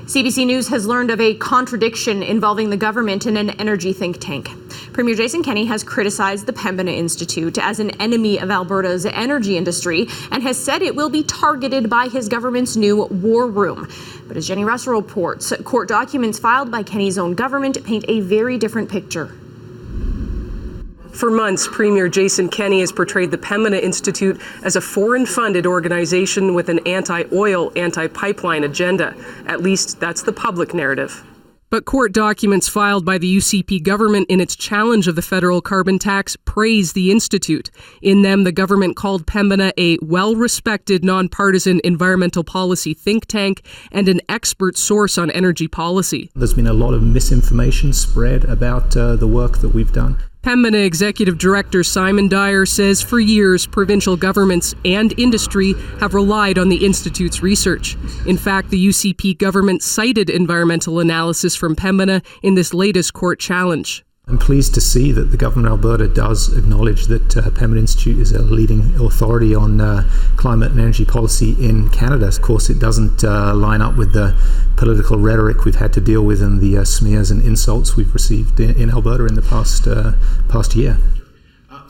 CBC News has learned of a contradiction involving the government and an energy think tank. Premier Jason Kenney has criticized the Pembina Institute as an enemy of Alberta's energy industry and has said it will be targeted by his government's new war room. But as Jenny Russell reports, court documents filed by Kenney's own government paint a very different picture. For months, Premier Jason Kenney has portrayed the Pembina Institute as a foreign-funded organization with an anti-oil, anti-pipeline agenda. At least that's the public narrative. But court documents filed by the UCP government in its challenge of the federal carbon tax praise the institute. In them, the government called Pembina a well-respected, nonpartisan environmental policy think tank and an expert source on energy policy. There's been a lot of misinformation spread about the work that we've done. Pembina Executive Director Simon Dyer says for years, provincial governments and industry have relied on the Institute's research. In fact, the UCP government cited environmental analysis from Pembina in this latest court challenge. I'm pleased to see that the government of Alberta does acknowledge that Pembina Institute is a leading authority on climate and energy policy in Canada. Of course, it doesn't line up with the political rhetoric we've had to deal with and the smears and insults we've received in Alberta in the past year.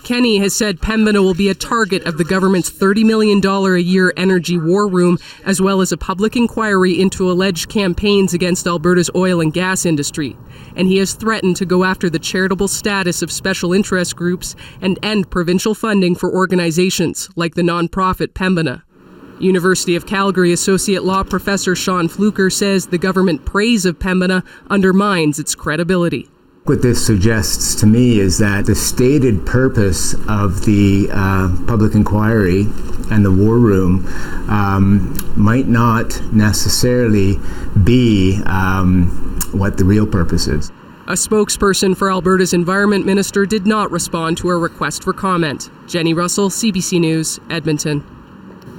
Kenney has said Pembina will be a target of the government's $30 million a year energy war room, as well as a public inquiry into alleged campaigns against Alberta's oil and gas industry. And he has threatened to go after the charitable status of special interest groups and end provincial funding for organizations like the nonprofit Pembina. University of Calgary Associate Law Professor Sean Fluker says the government praise of Pembina undermines its credibility. What this suggests to me is that the stated purpose of the public inquiry and the war room might not necessarily be what the real purpose is. A spokesperson for Alberta's Environment Minister did not respond to a request for comment. Jenny Russell, CBC News, Edmonton.